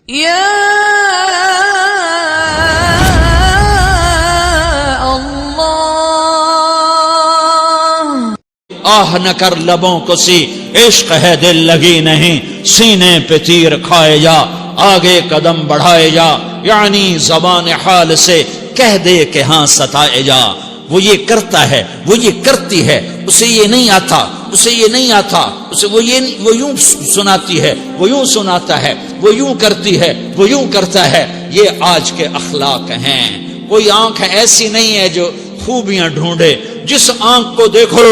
یا آہ نہ کر لبوں کو سی، عشق ہے دل لگی نہیں، سینے پہ تیر کھائے جا، آگے قدم بڑھائے جا، یعنی زبان حال سے کہہ دے کہ ہاں ستائے جا۔ وہ یہ کرتا ہے، وہ یہ کرتی ہے، اسے یہ نہیں آتا، اسے یہ نہیں آتا، اسے وہ یوں سناتی ہے، وہ یوں سناتا ہے، وہ یوں کرتی ہے، وہ یوں کرتا ہے۔ یہ آج کے اخلاق ہیں۔ کوئی آنکھ ایسی نہیں ہے جو خوبیاں ڈھونڈے، جس آنکھ کو دیکھو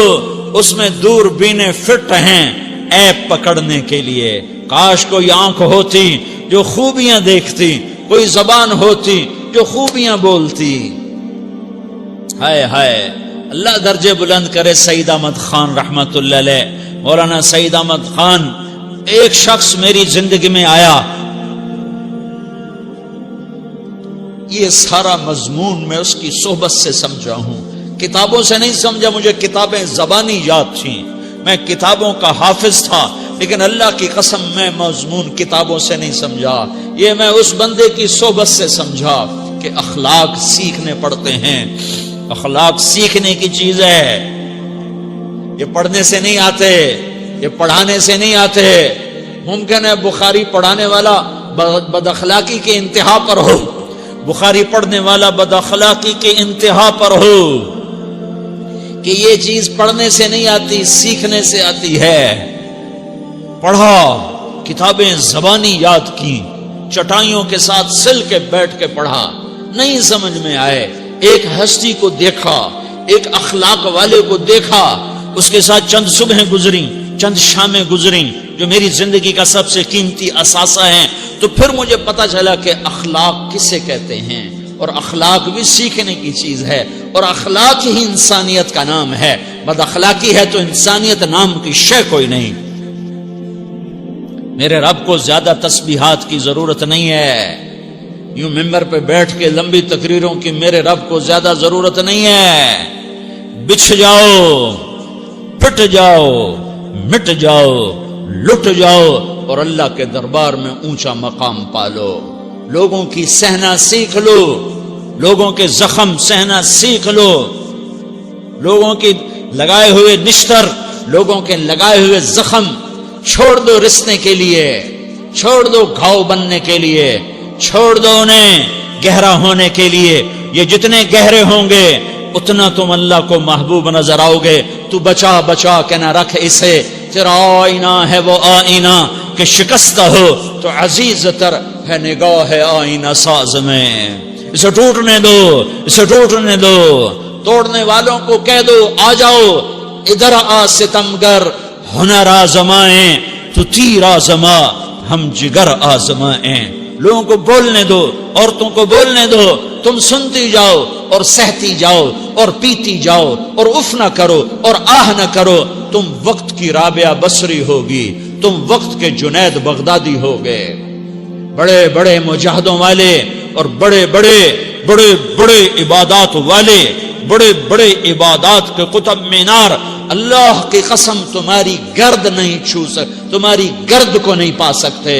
اس میں دوربینیں فٹ ہیں عیب پکڑنے کے لیے۔ کاش کوئی آنکھ ہوتی جو خوبیاں دیکھتی، کوئی زبان ہوتی جو خوبیاں بولتی۔ ہائے ہائے، اللہ درجے بلند کرے سعید احمد خان رحمت اللہ علیہ۔ مولانا سعید احمد خان، ایک شخص میری زندگی میں آیا، یہ سارا مضمون میں اس کی صحبت سے سمجھا ہوں، کتابوں سے نہیں سمجھا۔ مجھے کتابیں زبانی یاد تھیں، میں کتابوں کا حافظ تھا، لیکن اللہ کی قسم میں مضمون کتابوں سے نہیں سمجھا۔ یہ میں اس بندے کی صحبت سے سمجھا کہ اخلاق سیکھنے پڑتے ہیں۔ اخلاق سیکھنے کی چیز ہے، یہ پڑھنے سے نہیں آتے، یہ پڑھانے سے نہیں آتے۔ ممکن ہے بخاری پڑھانے والا بد اخلاقی کے انتہا پر ہو، بخاری پڑھنے والا بد اخلاقی کے انتہا پر ہو، کہ یہ چیز پڑھنے سے نہیں آتی، سیکھنے سے آتی ہے۔ پڑھا، کتابیں زبانی یاد کی، چٹائیوں کے ساتھ سل کے بیٹھ کے پڑھا، نہیں سمجھ میں آئے، ایک ہستی کو دیکھا، ایک اخلاق والے کو دیکھا، اس کے ساتھ چند صبحیں گزری، چند شامیں گزری جو میری زندگی کا سب سے قیمتی اثاثہ ہیں، تو پھر مجھے پتا چلا کہ اخلاق کسے کہتے ہیں، اور اخلاق بھی سیکھنے کی چیز ہے، اور اخلاق ہی انسانیت کا نام ہے۔ بد اخلاقی ہے تو انسانیت نام کی شے کوئی نہیں۔ میرے رب کو زیادہ تسبیحات کی ضرورت نہیں ہے، یوں ممبر پہ بیٹھ کے لمبی تقریروں کی میرے رب کو زیادہ ضرورت نہیں ہے۔ بچھ جاؤ، پٹ جاؤ، مٹ جاؤ، لٹ جاؤ، اور اللہ کے دربار میں اونچا مقام پالو۔ لوگوں کی سہنا سیکھ لو، لوگوں کے زخم سہنا سیکھ لو، لوگوں کی لگائے ہوئے نشتر، لوگوں کے لگائے ہوئے زخم چھوڑ دو رسنے کے لیے، چھوڑ دو گھاؤ بننے کے لیے، چھوڑ دو انہیں گہرا ہونے کے لیے۔ یہ جتنے گہرے ہوں گے اتنا تم اللہ کو محبوب نظر آؤ گے۔ تو بچا بچا کے نہ رکھ اسے، تیرا آئینہ ہے وہ آئینہ کہ شکستہ ہو تو عزیز تر ہے نگاہ آئینہ ساز میں۔ اسے ٹوٹنے دو، اسے ٹوٹنے دو۔ توڑنے والوں کو کہہ دو آ جاؤ ادھر آ ستمگر، ہنر آزمائیں تو تیر آزما، ہم جگر آزمائیں۔ لوگوں کو بولنے دو، عورتوں کو بولنے دو، تم سنتی جاؤ اور سہتی جاؤ اور پیتی جاؤ اور اف نہ کرو اور آہ نہ کرو۔ تم وقت کی رابعہ بصری ہوگی، تم وقت کے جنید بغدادی ہوگے۔ بڑے بڑے مجاہدوں والے اور بڑے بڑے بڑے بڑے عبادات والے، بڑے بڑے عبادات کے قطب مینار، اللہ کی قسم تمہاری گرد نہیں چھو سکتے، تمہاری گرد کو نہیں پا سکتے۔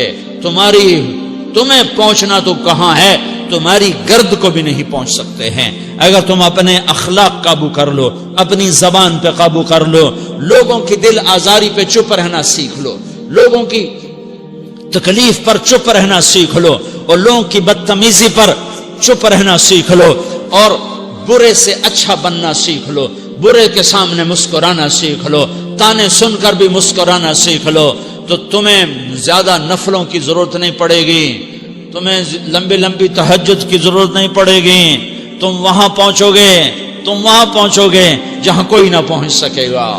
تمہیں پہنچنا تو کہاں ہے، تمہاری گرد کو بھی نہیں پہنچ سکتے ہیں۔ اگر تم اپنے اخلاق قابو کر لو، اپنی زبان پہ قابو کر لو، لوگوں کی دل آزاری پہ چپ رہنا سیکھ لو، لوگوں کی تکلیف پر چپ رہنا سیکھ لو، اور لوگوں کی بدتمیزی پر چپ رہنا سیکھ لو، اور برے سے اچھا بننا سیکھ لو، برے کے سامنے مسکرانا سیکھ لو، تانے سن کر بھی مسکرانا سیکھ لو، تو تمہیں زیادہ نفلوں کی ضرورت نہیں پڑے گی، تمہیں لمبی لمبی تہجد کی ضرورت نہیں پڑے گی۔ تم وہاں پہنچو گے جہاں کوئی نہ پہنچ سکے گا،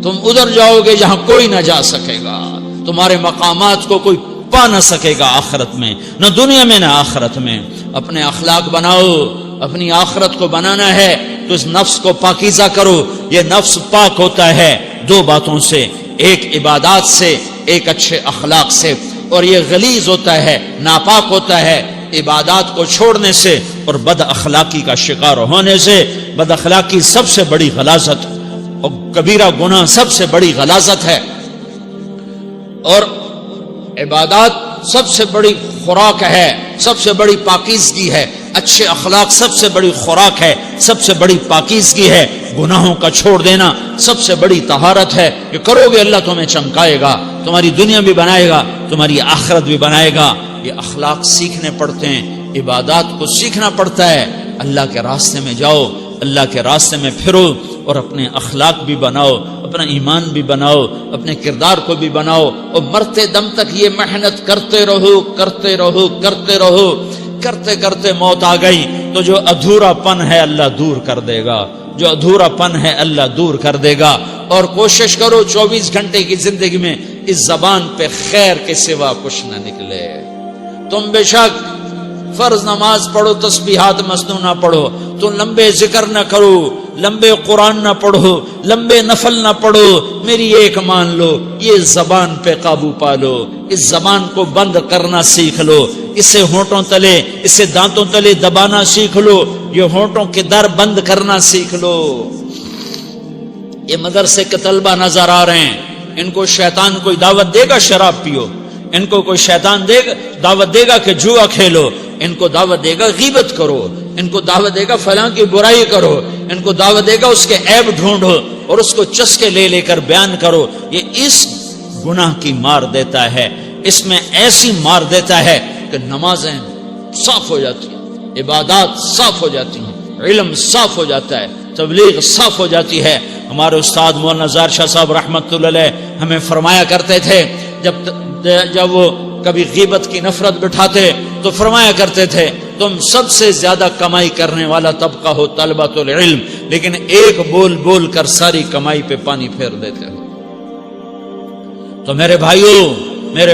تم ادھر جاؤ گے جہاں کوئی نہ جا سکے گا، تمہارے مقامات کو کوئی پا نہ سکے گا آخرت میں، نہ دنیا میں نہ آخرت میں۔ اپنے اخلاق بناؤ، اپنی آخرت کو بنانا ہے تو اس نفس کو پاکیزہ کرو۔ یہ نفس پاک ہوتا ہے دو باتوں سے، ایک عبادات سے، ایک اچھے اخلاق سے، اور یہ غلیظ ہوتا ہے، ناپاک ہوتا ہے عبادات کو چھوڑنے سے اور بد اخلاقی کا شکار ہونے سے۔ بد اخلاقی سب سے بڑی غلاظت اور کبیرہ گناہ سب سے بڑی غلاظت ہے، اور عبادات سب سے بڑی خوراک ہے، سب سے بڑی پاکیزگی ہے، اچھے اخلاق سب سے بڑی خوراک ہے، سب سے بڑی پاکیزگی ہے، گناہوں کا چھوڑ دینا سب سے بڑی طہارت ہے. یہ کرو گے اللہ تمہیں چمکائے گا، تمہاری دنیا بھی بنائے گا، تمہاری آخرت بھی بنائے گا. یہ اخلاق سیکھنے پڑتے ہیں، عبادات کو سیکھنا پڑتا ہے. اللہ کے راستے میں جاؤ، اللہ کے راستے میں پھرو اور اپنے اخلاق بھی بناؤ، اپنا ایمان بھی بناؤ، اپنے کردار کو بھی بناؤ، اور مرتے دم تک یہ محنت کرتے رہو کرتے رہو کرتے رہو. کرتے کرتے موت آ گئی تو جو ادھورا پن ہے اللہ دور کر دے گا، جو ادھورا پن ہے اللہ دور کر دے گا. اور کوشش کرو 24 گھنٹے کی زندگی میں اس زبان پہ خیر کے سوا کچھ نہ نکلے. تم بے شک فرض نماز پڑھو، تسبیحات مسنون نہ پڑھو، تو لمبے ذکر نہ کرو، لمبے قرآن نہ پڑھو، لمبے نفل نہ پڑھو. میری ایک مان لو، یہ زبان پہ قابو پالو، اس زبان کو بند کرنا سیکھ لو، اسے ہونٹوں تلے، اسے دانتوں تلے دبانا سیکھ لو، یہ ہونٹوں کے در بند کرنا سیکھ لو. یہ مدرسے کے طلبہ نظر آ رہے ہیں، ان کو شیطان کوئی دعوت دے گا شراب پیو، ان کو کوئی شیطان دعوت دے گا کہ جوا کھیلو، ان کو دعوت دے گا غیبت کرو، ان کو دعوت دے گا فلاں کی برائی کرو، ان کو دعوت دے گا اس کے عیب ڈھونڈو اور اس کو چسکے لے لے کر بیان کرو. یہ اس گناہ کی مار دیتا ہے، اس میں ایسی مار دیتا ہے کہ نمازیں صاف ہو جاتی ہیں، عبادات صاف ہو جاتی ہیں، علم صاف ہو جاتا ہے، تبلیغ صاف ہو جاتی ہے. ہمارے استاد مولانا زار شاہ صاحب رحمت اللہ علیہ ہمیں فرمایا کرتے تھے، جب وہ کبھی غیبت کی نفرت بٹھاتے تو فرمایا کرتے تھے تم سب سے زیادہ کمائی کرنے والا طبقہ ہو طلبۃ العلم، لیکن ایک بول بول کر ساری کمائی پہ پانی پھیر دیتے ہو. تو میرے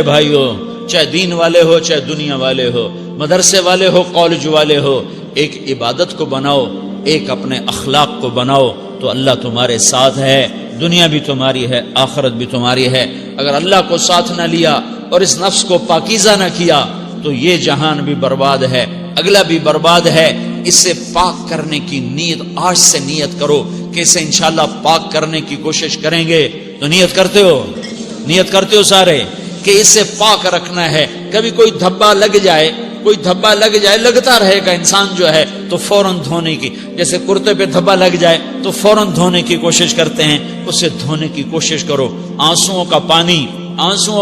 بھائیوں چاہے دین والے ہو، چاہے دنیا والے ہو، مدرسے والے ہو، کالج والے ہو، ایک عبادت کو بناؤ، ایک اپنے اخلاق کو بناؤ تو اللہ تمہارے ساتھ ہے. دنیا بھی تمہاری ہے، آخرت بھی تمہاری ہے. اگر اللہ کو ساتھ نہ لیا اور اس نفس کو پاکیزہ نہ کیا تو یہ جہان بھی برباد ہے، اگلا بھی برباد ہے. اسے پاک کرنے کی نیت آج سے نیت کرو کہ اسے انشاءاللہ پاک کرنے کی کوشش کریں گے. تو نیت کرتے ہو سارے کہ اسے پاک رکھنا ہے. کبھی کوئی دھبا لگ جائے لگتا رہے گا انسان جو ہے تو فوراً دھونے کی، جیسے کرتے پہ دھبا لگ جائے تو فوراً دھونے کی کوشش کرتے ہیں، اسے دھونے کی کوشش کرو. آنسوؤں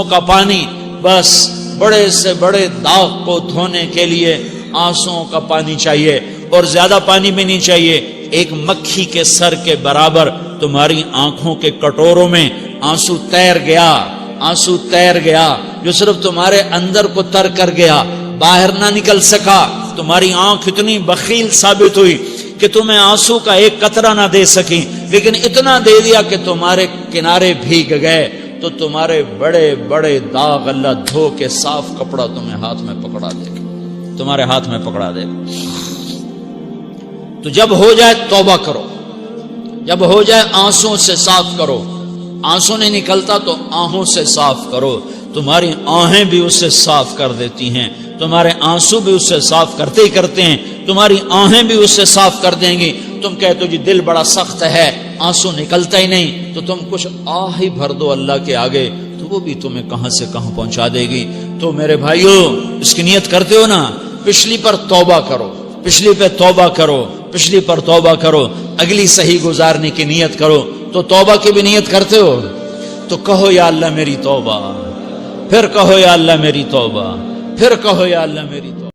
کا پانی بس بڑے سے بڑے داغ کو دھونے کے لیے آنسوؤں کا پانی چاہیے، اور زیادہ پانی بھی نہیں چاہیے. ایک مکھی کے سر کے برابر تمہاری آنکھوں کے کٹوروں میں آنسو تیر گیا جو صرف تمہارے اندر کو تر کر گیا، باہر نہ نکل سکا. تمہاری آنکھ اتنی بخیل ثابت ہوئی کہ تمہیں آنسو کا ایک قطرہ نہ دے سکی، لیکن اتنا دے دیا کہ تمہارے کنارے بھیگ گئے. تو تمہارے بڑے بڑے داغ اللہ دھو کے صاف کپڑا تمہیں ہاتھ میں پکڑا دے گا، تمہارے ہاتھ میں پکڑا دے گا. تو جب ہو جائے توبہ کرو، جب ہو جائے آنسوں سے صاف کرو. آنسو نہیں نکلتا تو آہوں سے صاف کرو. تمہاری آہیں بھی اس سے صاف کر دیتی ہیں، تمہارے آنسو بھی اس سے صاف کرتے ہی کرتے ہیں، تمہاری آہیں بھی اس سے صاف کر دیں گی. تم کہتے ہو جی دل بڑا سخت ہے، آنسو نکلتا ہی نہیں، تو تم کچھ آہ ہی بھر دو اللہ کے آگے تو وہ بھی تمہیں کہاں سے کہاں پہنچا دے گی. تو میرے بھائیو اس کی نیت کرتے ہو نا، پچھلی پر توبہ کرو، پچھلی پہ توبہ کرو، پچھلی پر توبہ کرو، اگلی صحیح گزارنے کی نیت کرو. تو توبہ کی بھی نیت کرتے ہو تو کہو یا اللہ میری توبہ، پھر کہو یا اللہ میری توبہ، پھر کہو یا اللہ میری توبہ.